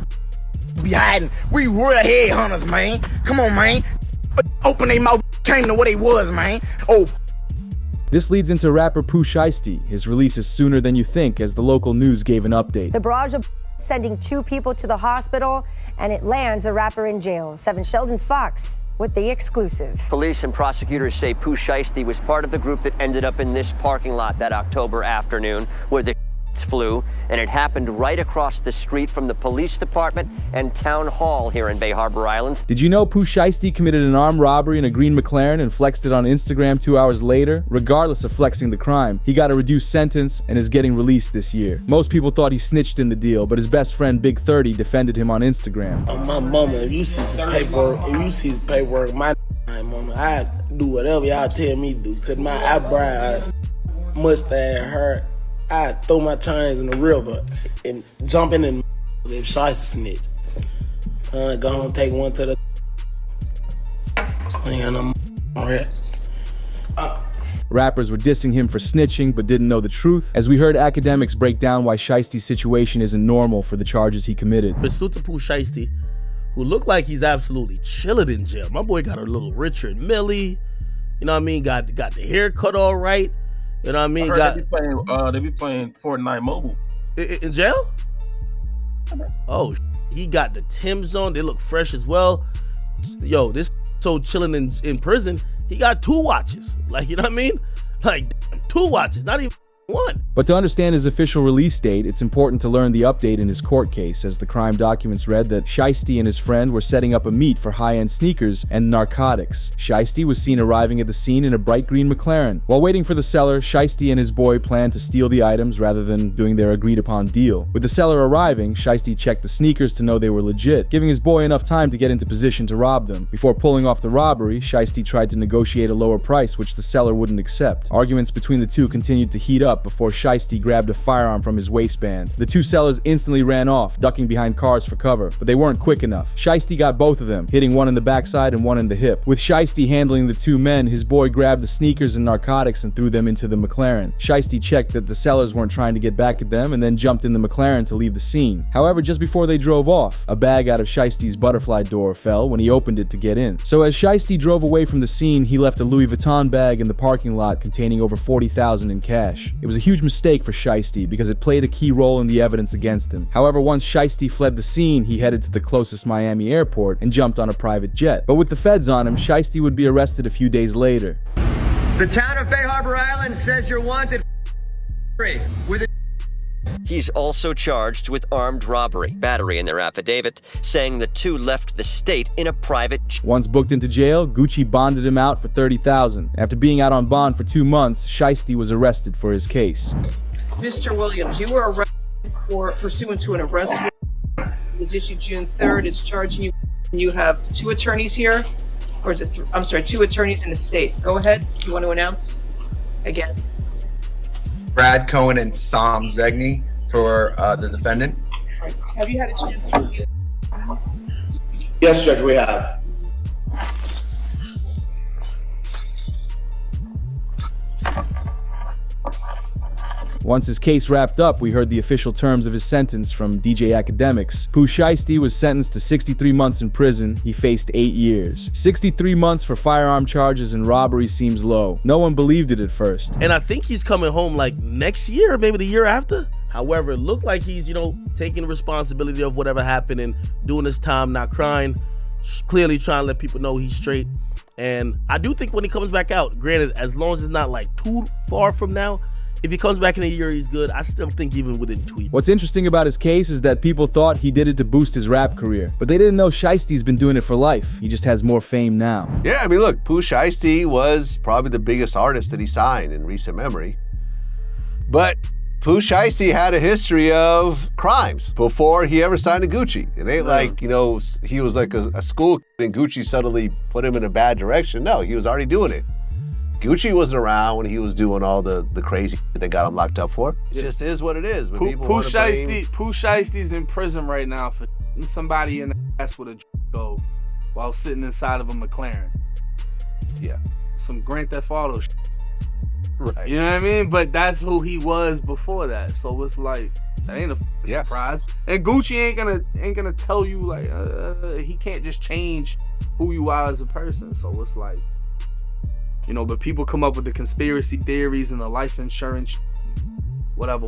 be hiding. We real headhunters, man. Come on, man. Open their mouth, came to what they was, man. Oh. This leads into rapper Pooh Shiesty. His release is sooner than you think, as the local news gave an update. The barrage of sending 2 people to the hospital, and it lands a rapper in jail. 7 Sheldon Fox with the exclusive. Police and prosecutors say Pooh Shiesty was part of the group that ended up in this parking lot that October afternoon, where the flew, and it happened right across the street from the police department and town hall here in Bay Harbor Islands. Did you know Pooh Shiesty committed an armed robbery in a green McLaren and flexed it on Instagram 2 hours later? Regardless of flexing the crime, he got a reduced sentence and is getting released this year. Most people thought he snitched in the deal, but his best friend Big 30 defended him on Instagram. My mama, if you see some paperwork, my mama, I do whatever y'all tell me to do, cause my eyebrows, mustache, hair, I throw my chains in the river and jump in and if Shiesty snitch. Go on, take one to the. I ain't got no alright. Rappers were dissing him for snitching, but didn't know the truth, as we heard academics break down why Shiesty's situation isn't normal for the charges he committed. But salute to Pooh Shiesty, who looked like he's absolutely chilling in jail. My boy got a little Richard Melly, you know what I mean? Got the haircut all right. You know what I mean? They be playing Fortnite Mobile. In jail? Oh, he got the Timbs on. They look fresh as well. Yo, this so chilling in prison. He got 2 watches. Like, you know what I mean? Like, 2 watches, not even 1. But to understand his official release date, it's important to learn the update in his court case, as the crime documents read that Shiesty and his friend were setting up a meet for high-end sneakers and narcotics. Shiesty was seen arriving at the scene in a bright green McLaren. While waiting for the seller, Shiesty and his boy planned to steal the items rather than doing their agreed-upon deal. With the seller arriving, Shiesty checked the sneakers to know they were legit, giving his boy enough time to get into position to rob them. Before pulling off the robbery, Shiesty tried to negotiate a lower price, which the seller wouldn't accept. Arguments between the two continued to heat up before Shiesty grabbed a firearm from his waistband. The 2 sellers instantly ran off, ducking behind cars for cover, but they weren't quick enough. Shiesty got both of them, hitting one in the backside and one in the hip. With Shiesty handling the 2 men, his boy grabbed the sneakers and narcotics and threw them into the McLaren. Shiesty checked that the sellers weren't trying to get back at them and then jumped in the McLaren to leave the scene. However, just before they drove off, a bag out of Shiesty's butterfly door fell when he opened it to get in. So as Shiesty drove away from the scene, he left a Louis Vuitton bag in the parking lot containing over $40,000 in cash. It was a huge mistake for Shiesty because it played a key role in the evidence against him. However, once Shiesty fled the scene, he headed to the closest Miami airport and jumped on a private jet. But with the feds on him, Shiesty would be arrested a few days later. The town of Bay Harbor Island says you're wanted with He's also charged with armed robbery, battery in their affidavit, saying the 2 left the state in a private jet. Once booked into jail, Gucci bonded him out for $30,000. After being out on bond for 2 months, Shiesty was arrested for his case. Mr. Williams, you were arrested for pursuant to an arrest warrant. It was issued June 3rd. It's charging you. You have 2 attorneys here. or is it? I'm sorry, 2 attorneys in the state. Go ahead. You want to announce again? Brad Cohen and Sam Zegny, who are the defendant. Have you had a chance to review? Yes, Judge, we have. Once his case wrapped up, we heard the official terms of his sentence from DJ Academics. Pooh Shiesty was sentenced to 63 months in prison. He faced 8 years. 63 months for firearm charges and robbery seems low. No one believed it at first. And I think he's coming home like next year, maybe the year after. However, it looked like he's, taking responsibility of whatever happened and doing his time, not crying. Clearly trying to let people know he's straight. And I do think when he comes back out, granted, as long as it's not like too far from now, if he comes back in a year, he's good. I still think even within 2 years. What's interesting about his case is that people thought he did it to boost his rap career, but they didn't know Shiesty's been doing it for life. He just has more fame now. Yeah, I mean, look, Pooh Shiesty was probably the biggest artist that he signed in recent memory. But Pooh Shiesty had a history of crimes before he ever signed to Gucci. It ain't like, he was like a school kid and Gucci suddenly put him in a bad direction. No, he was already doing it. Gucci wasn't around when he was doing all the crazy shit they got him locked up for. It just is what it is. Pooh Shiesty's in prison right now for somebody in the ass with a Draco while sitting inside of a McLaren. Yeah. Some Grand Theft Auto shit. Right. You know what I mean? But that's who he was before that. So it's like, that ain't a surprise. And Gucci ain't gonna tell you like he can't just change who you are as a person. So it's like, but people come up with the conspiracy theories and the life insurance, whatever.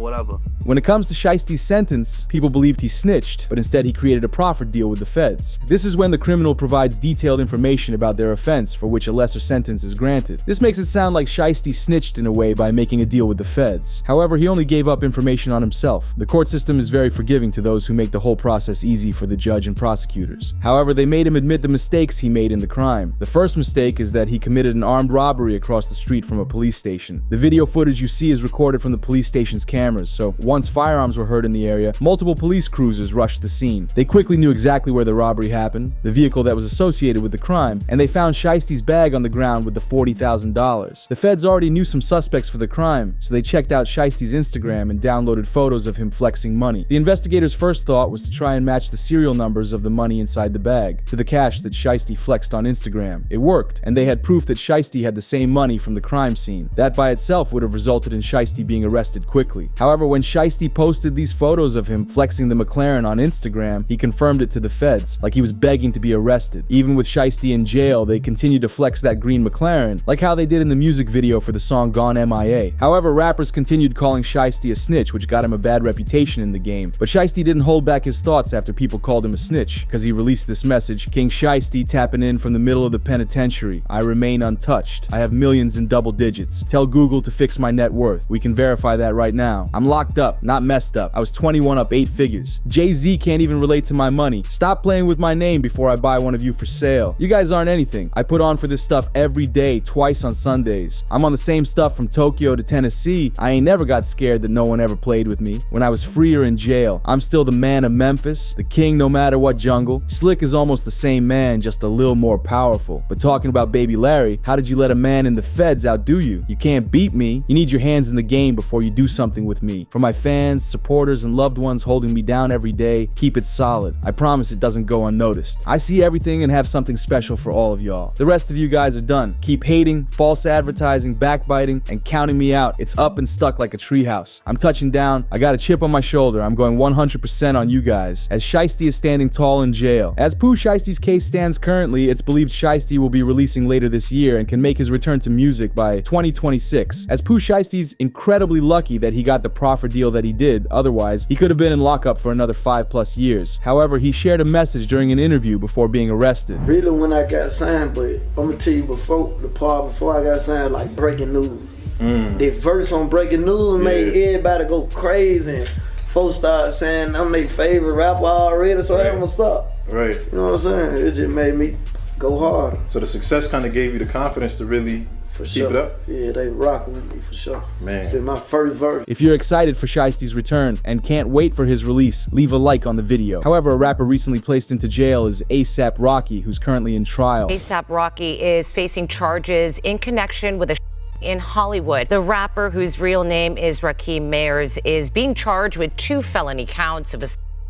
When it comes to Shiesty's sentence, people believed he snitched, but instead he created a proffer deal with the feds. This is when the criminal provides detailed information about their offense for which a lesser sentence is granted. This makes it sound like Shiesty snitched in a way by making a deal with the feds. However, he only gave up information on himself. The court system is very forgiving to those who make the whole process easy for the judge and prosecutors. However, they made him admit the mistakes he made in the crime. The first mistake is that he committed an armed robbery across the street from a police station. The video footage you see is recorded from the police station's cameras, so once firearms were heard in the area, multiple police cruisers rushed the scene. They quickly knew exactly where the robbery happened, the vehicle that was associated with the crime, and they found Shiesty's bag on the ground with the $40,000. The feds already knew some suspects for the crime, so they checked out Shiesty's Instagram and downloaded photos of him flexing money. The investigators' first thought was to try and match the serial numbers of the money inside the bag to the cash that Shiesty flexed on Instagram. It worked, and they had proof that Shiesty had the same money from the crime scene. That by itself would have resulted in Shiesty being arrested quickly. However, when Shiesty posted these photos of him flexing the McLaren on Instagram, he confirmed it to the feds, like he was begging to be arrested. Even with Shiesty in jail, they continued to flex that green McLaren, like how they did in the music video for the song Gone MIA. However, rappers continued calling Shiesty a snitch, which got him a bad reputation in the game. But Shiesty didn't hold back his thoughts after people called him a snitch, because he released this message: King Shiesty tapping in from the middle of the penitentiary. I remain untouched. I have millions in double digits. Tell Google to fix my net worth. We can verify that right now. I'm locked up, not messed up. I was 21 up 8 figures. Jay-Z can't even relate to my money. Stop playing with my name before I buy one of you for sale. You guys aren't anything. I put on for this stuff every day, twice on Sundays. I'm on the same stuff from Tokyo to Tennessee. I ain't never got scared that no one ever played with me. When I was free or in jail, I'm still the man of Memphis, the king no matter what jungle. Slick is almost the same man, just a little more powerful. But talking about Baby Larry, how did you let a man in the feds outdo you? You can't beat me. You need your hands in the game before you do something with me. For my fans, supporters, and loved ones holding me down every day, keep it solid. I promise it doesn't go unnoticed. I see everything and have something special for all of y'all. The rest of you guys are done. Keep hating, false advertising, backbiting, and counting me out. It's up and stuck like a treehouse. I'm touching down. I got a chip on my shoulder. I'm going 100% on you guys, as Shiesty is standing tall in jail. As Pooh Shiesty's case stands currently, it's believed Shiesty will be releasing later this year and can make his return to music by 2026. As Pooh Shiesty's incredibly lucky that he got the proffer deal that he did, otherwise he could have been in lockup for another 5+ years. However, he shared a message during an interview before being arrested. Really when I got signed, but I'm gonna tell you before I got signed, like breaking news. The verse on breaking news made everybody go crazy, and folks started saying I'm their favorite rapper already, so I'm gonna stop. Right. You know what I'm saying? It just made me go hard. So the success kind of gave you the confidence to really For Keep sure. it up. Yeah, they rocking with me for sure. Man. It's in my first verse. If you're excited for Shiesty's return and can't wait for his release, leave a like on the video. However, a rapper recently placed into jail is ASAP Rocky, who's currently in trial. ASAP Rocky is facing charges in connection with a in Hollywood. The rapper, whose real name is Rakim Mayers, is being charged with 2 felony counts of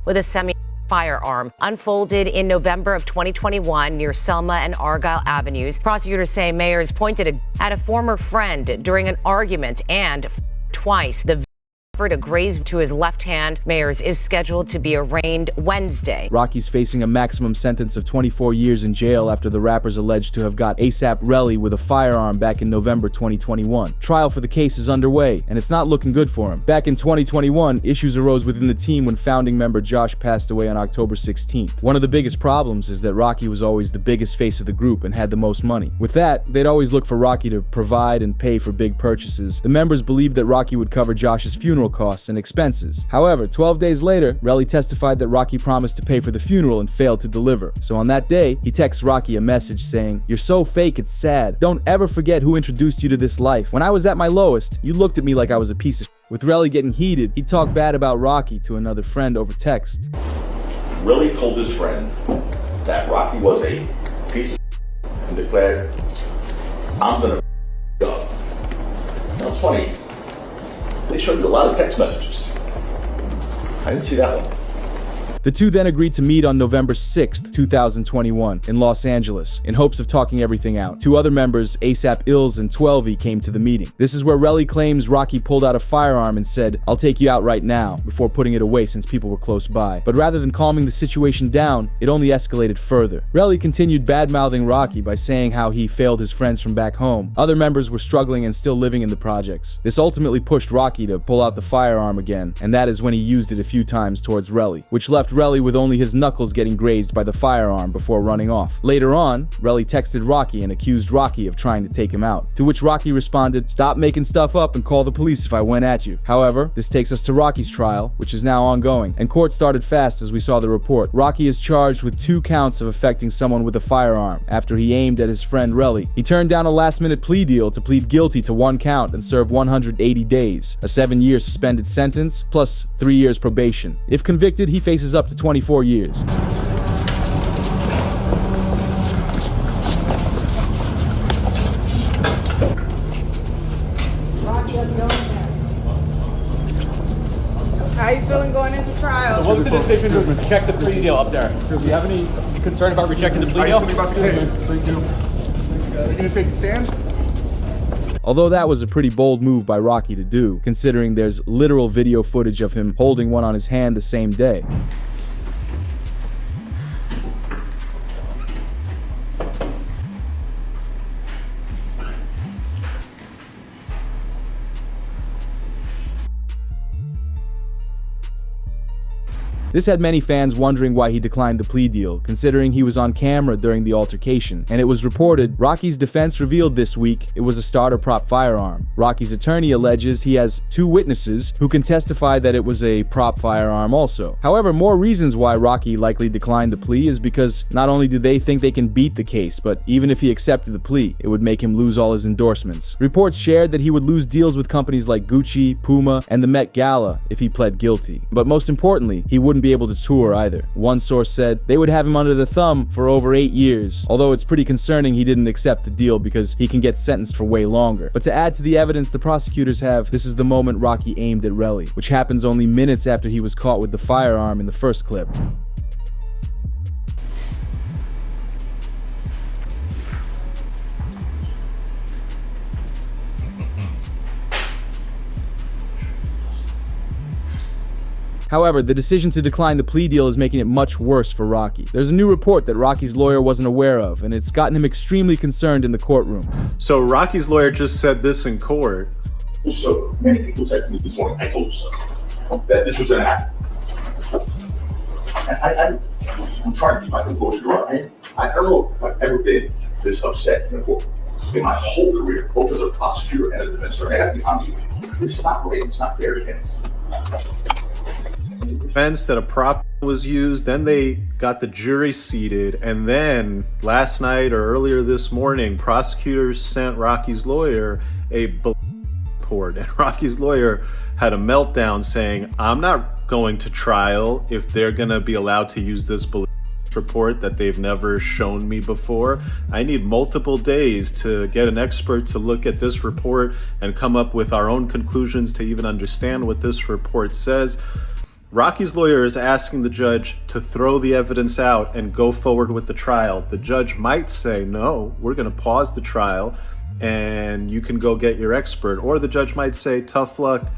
with a semi-firearm. Unfolded in November of 2021 near Selma and Argyle Avenues. Prosecutors say Mayers pointed at a former friend during an argument and twice. The suffered a graze to his left hand. Mayers is scheduled to be arraigned Wednesday. Rocky's facing a maximum sentence of 24 years in jail after the rapper's alleged to have got ASAP Relly with a firearm back in November 2021. Trial for the case is underway, and it's not looking good for him. Back in 2021, issues arose within the team when founding member Josh passed away on October 16th. One of the biggest problems is that Rocky was always the biggest face of the group and had the most money. With that, they'd always look for Rocky to provide and pay for big purchases. The members believed that Rocky would cover Josh's funeral costs and expenses. However, 12 days later, Relly testified that Rocky promised to pay for the funeral and failed to deliver. So on that day, he texts Rocky a message saying, "You're so fake, it's sad. Don't ever forget who introduced you to this life. When I was at my lowest, you looked at me like I was a piece of shit." With Relly getting heated, he talked bad about Rocky to another friend over text. Relly told his friend that Rocky was a piece of shit and declared, "I'm gonna up." Now it's funny. They showed you a lot of text messages. I didn't see that one. The two then agreed to meet on November 6th, 2021 in Los Angeles in hopes of talking everything out. 2 other members, ASAP Ills and 12E, came to the meeting. This is where Relly claims Rocky pulled out a firearm and said, "I'll take you out right now," before putting it away since people were close by. But rather than calming the situation down, it only escalated further. Relly continued bad-mouthing Rocky by saying how he failed his friends from back home. Other members were struggling and still living in the projects. This ultimately pushed Rocky to pull out the firearm again, and that is when he used it a few times towards Relly, which left Relly with only his knuckles getting grazed by the firearm before running off. Later on, Relly texted Rocky and accused Rocky of trying to take him out, to which Rocky responded, "Stop making stuff up and call the police if I went at you." However, this takes us to Rocky's trial, which is now ongoing, and court started fast as we saw the report. Rocky is charged with 2 counts of affecting someone with a firearm after he aimed at his friend Relly. He turned down a last-minute plea deal to plead guilty to 1 count and serve 180 days, a 7-year suspended sentence, plus 3 years probation. If convicted, he faces up to 24 years. How you feeling going into trial? So what was the decision to reject the plea deal up there? Do you have any concern about rejecting the plea deal? How you feeling about the case? Are you gonna take the stand? Although that was a pretty bold move by Rocky to do, considering there's literal video footage of him holding one on his hand the same day. This had many fans wondering why he declined the plea deal, considering he was on camera during the altercation, and it was reported Rocky's defense revealed this week it was a starter prop firearm. Rocky's attorney alleges he has 2 witnesses who can testify that it was a prop firearm also. However, more reasons why Rocky likely declined the plea is because not only do they think they can beat the case, but even if he accepted the plea, it would make him lose all his endorsements. Reports shared that he would lose deals with companies like Gucci, Puma, and the Met Gala if he pled guilty. But most importantly, he wouldn't be able to tour either. One source said they would have him under the thumb for over 8 years, although it's pretty concerning he didn't accept the deal because he can get sentenced for way longer. But to add to the evidence the prosecutors have, this is the moment Rocky aimed at Relly, which happens only minutes after he was caught with the firearm in the first clip. However, the decision to decline the plea deal is making it much worse for Rocky. There's a new report that Rocky's lawyer wasn't aware of, and it's gotten him extremely concerned in the courtroom. So Rocky's lawyer just said this in court. So many people texted me this morning, "I told you so, that this was gonna happen." And I'm trying to keep my composure, right? I don't know if I've ever been this upset in a court in my whole career, both as a prosecutor and as a defense attorney. I have to be honest with you. This is not great. It's not fair to him. defense that a prop was used. Then they got the jury seated. And then last night or earlier this morning, prosecutors sent Rocky's lawyer a report. And Rocky's lawyer had a meltdown saying, I'm not going to trial if they're going to be allowed to use this report that they've never shown me before. I need multiple days to get an expert to look at this report and come up with our own conclusions to even understand what this report says. Rocky's lawyer is asking the judge to throw the evidence out and go forward with the trial. The judge might say, no, we're going to pause the trial and you can go get your expert. Or the judge might say, tough luck,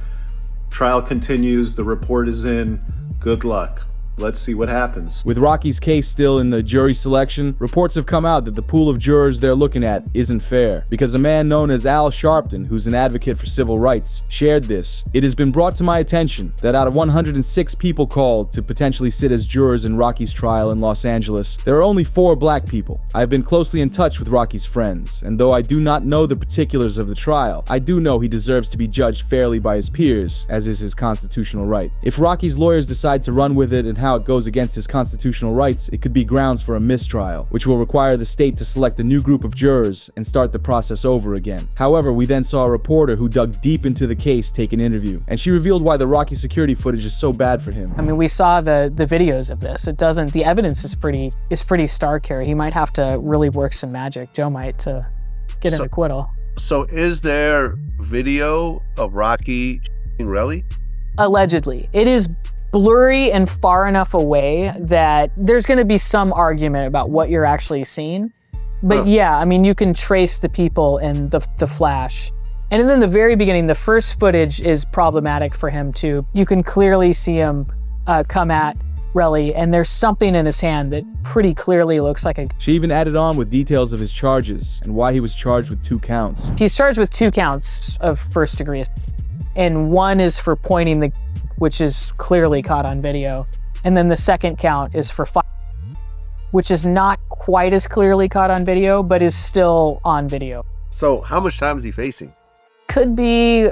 trial continues, the report is in, good luck. Let's see what happens. With Rocky's case still in the jury selection, reports have come out that the pool of jurors they're looking at isn't fair, because a man known as Al Sharpton, who's an advocate for civil rights, shared this. It has been brought to my attention that out of 106 people called to potentially sit as jurors in Rocky's trial in Los Angeles, there are only 4 black people. I have been closely in touch with Rocky's friends, and though I do not know the particulars of the trial, I do know he deserves to be judged fairly by his peers, as is his constitutional right. If Rocky's lawyers decide to run with it and how it goes against his constitutional rights, it could be grounds for a mistrial, which will require the state to select a new group of jurors and start the process over again. However, we then saw a reporter who dug deep into the case take an interview, and she revealed why the Rocky security footage is so bad for him. I mean, we saw the videos of this. The evidence is pretty stark here. He might have to really work some magic, Joe might, to get an acquittal. So is there video of Rocky Relly? Allegedly. It is blurry and far enough away that there's going to be some argument about what you're actually seeing. But yeah, I mean, you can trace the people in the flash. And in the very beginning, the first footage is problematic for him too. You can clearly see him come at Relly, and there's something in his hand that pretty clearly looks like a... She even added on with details of his charges and why he was charged with 2 counts. He's charged with 2 counts of first degree, and one is for pointing the, which is clearly caught on video. And then the second count is for fire, which is not quite as clearly caught on video, but is still on video. So how much time is he facing? Could be,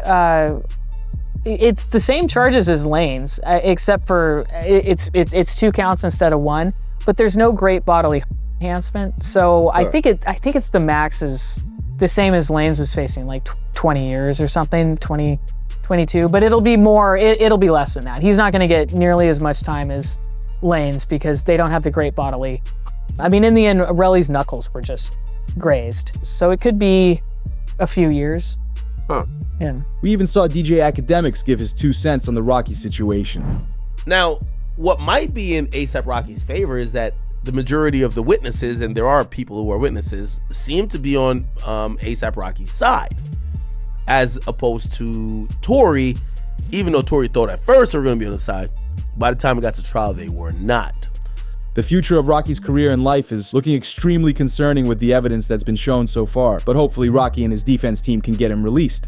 it's the same charges as Lane's, except for it's 2 counts instead of 1, but there's no great bodily enhancement. So I think it's the max is the same as Lane's was facing, like 20 years or something, 22, but it'll be more, it'll be less than that. He's not gonna get nearly as much time as Lane's because they don't have the great bodily. I mean, in the end, Relly's knuckles were just grazed. So it could be a few years. Huh. Yeah. We even saw DJ Academics give his 2 cents on the Rocky situation. Now, what might be in A$AP Rocky's favor is that the majority of the witnesses, and there are people who are witnesses, seem to be on A$AP Rocky's side, as opposed to Tory. Even though Tory thought at first they were going to be on the side, by the time it got to trial, they were not. The future of Rocky's career and life is looking extremely concerning with the evidence that's been shown so far, but hopefully Rocky and his defense team can get him released.